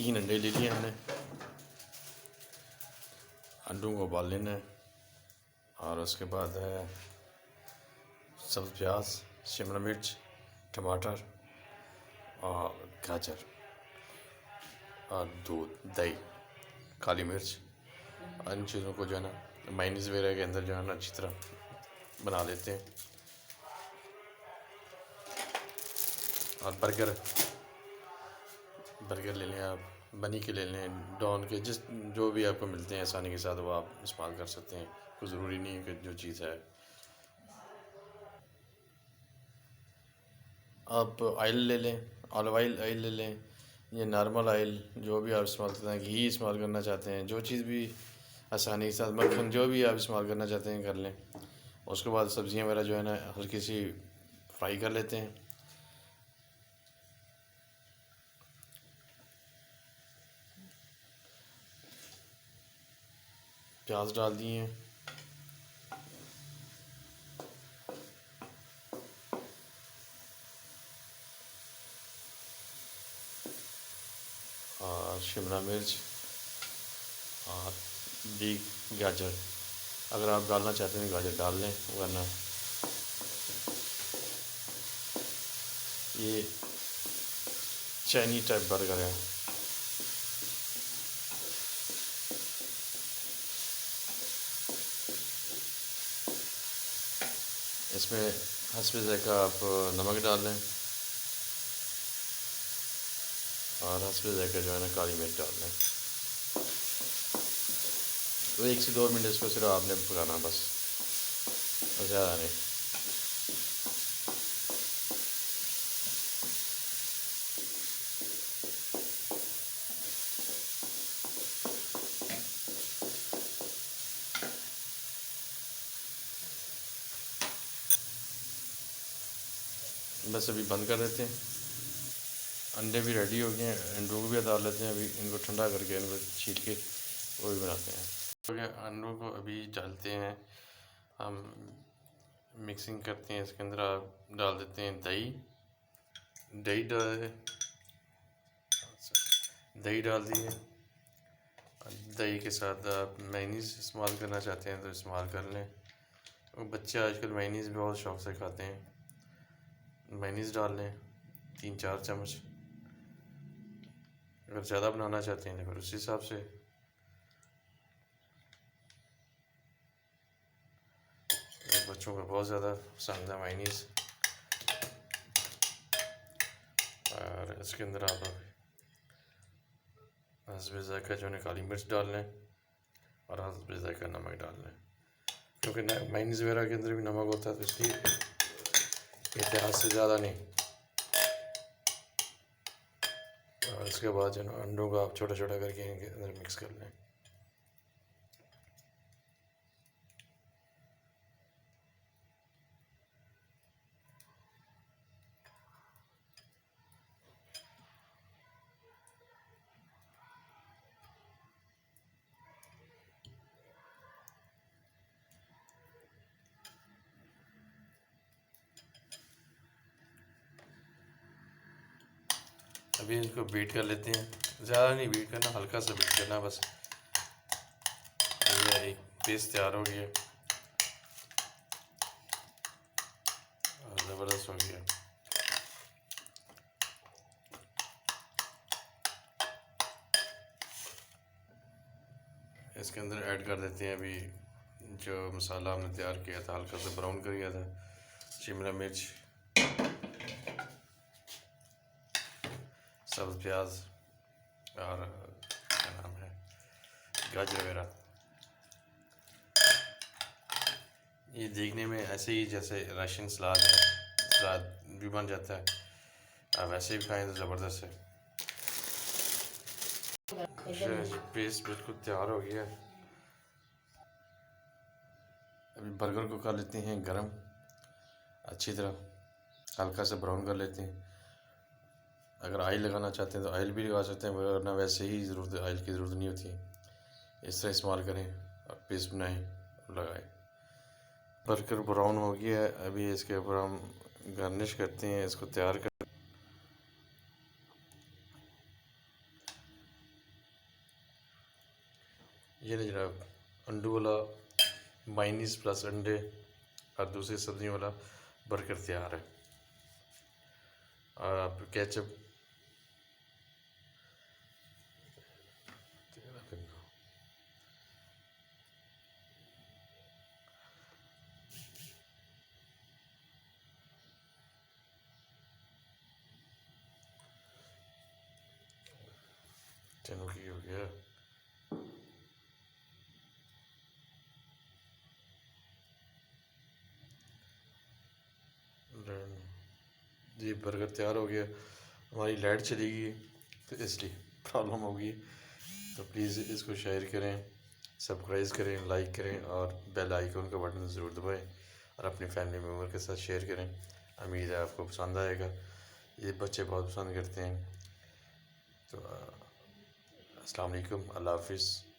3 अंडे ले लिए हमने। अंडों को उबाल लेना है और उसके बाद है सब्ज़ प्याज, शिमला मिर्च, टमाटर और गाजर और दूध, दही, काली मिर्च। इन चीज़ों को जो है ना मायोनीज़ वगैरह के अंदर जो है ना अच्छी तरह बना लेते हैं। और बर्गर ले लें आप, बनी के ले लें, डॉन के, जो भी आपको मिलते हैं आसानी के साथ वो आप इस्तेमाल कर सकते हैं। कोई ज़रूरी नहीं है कि जो चीज़ है। आप ऑयल ले लें, ऑलिव ऑयल ले लें या नॉर्मल ऑयल, जो भी आप इस्तेमाल करते हैं, घी इस्तेमाल करना चाहते हैं, जो चीज़ भी आसानी के साथ, मक्खन, जो भी आप इस्तेमाल करना चाहते हैं कर लें। उसके बाद सब्ज़ियाँ वगैरह जो है ना हल्की सी फ्राई कर लेते हैं। प्याज डाल दिए हैं और शिमला मिर्च और गाजर, अगर आप डालना चाहते हैं गाजर डाल लें, वरना ये चाइनीज टाइप बर्गर है। इसमें हस्बे ज़ायक़ा आप नमक डाल लें और हस्बे ज़ायक़ा जो है ना काली मिर्च डाल लें। तो 1 से 2 मिनट इसको सिर्फ आपने पकाना, बस, ज़्यादा नहीं। बस अभी बंद कर देते हैं। अंडे भी रेडी हो गए हैं, अंडों को भी डाल लेते हैं। अभी इनको ठंडा करके इनको छील के वो भी बनाते हैं। तो अंडों को अभी डालते हैं, हम मिक्सिंग करते हैं। इसके अंदर आप डाल देते हैं दही डाल दिए। दही के साथ आप मेयोनीज़ इस्तेमाल करना चाहते हैं तो इस्तेमाल कर लें। और बच्चे आजकल मेयोनीज़ बहुत शौक़ से खाते हैं। मेयोनीज़ डाल लें 3-4 चम्मच। अगर ज़्यादा बनाना चाहते हैं तो फिर उस हिसाब से। बच्चों को बहुत ज़्यादा पसंद है मेयोनीज़। और इसके अंदर आप हस्बे ज़ायक़ा जो है काली मिर्च डाल लें और हस्बे ज़ायक़ा नमक डाल लें, क्योंकि मेयोनीज़ वगैरह के अंदर भी नमक होता है, तो इसलिए एहतियात से ज़्यादा नहीं। और इसके बाद जो है ना अंडों को आप छोटा छोटा करके इनके अंदर मिक्स कर लें। अभी इसको बीट कर लेते हैं, ज़्यादा नहीं बीट करना, हल्का सा बीट करना बस। ये एक पेस्ट तैयार हो गया और ज़बरदस्त हो गया। इसके अंदर ऐड कर देते हैं अभी जो मसाला हमने तैयार किया था, हल्का सा ब्राउन कर दिया था, शिमला मिर्च, सब्ज़ प्याज और क्या नाम है, गाजर वगैरह। ये देखने में ऐसे ही जैसे राशन सलाद भी बन जाता है, आप वैसे भी खाएं तो ज़बरदस्त है। पेस्ट बिल्कुल तैयार हो गया। अभी बर्गर को कर लेते हैं गरम, अच्छी तरह हल्का सा ब्राउन कर लेते हैं। अगर ऑयल लगाना चाहते हैं तो ऑयल भी लगा सकते हैं, वरना वैसे ही ऑयल की ज़रूरत नहीं होती। इस तरह इस्तेमाल करें और पेस्ट बनाएं और लगाएं। बर्गर ब्राउन हो गया है, अभी इसके ऊपर हम गार्निश करते हैं, इसको तैयार कर। अंडू वाला मायनीज प्लस अंडे और दूसरी सब्जियों वाला बर्गर तैयार है। और आप केचप चलो की हो गया। जी बर्गर तैयार हो गया। हमारी लाइट चली गई तो इसलिए प्रॉब्लम होगी, तो प्लीज़ इसको शेयर करें, सब्सक्राइब करें, लाइक करें और बेल आइकन का बटन ज़रूर दबाएं और अपनी फैमिली मेम्बर के साथ शेयर करें। उम्मीद है आपको पसंद आएगा, ये बच्चे बहुत पसंद करते हैं। तो अस्सलाम वालेकुम, अल्लाह हाफिज़।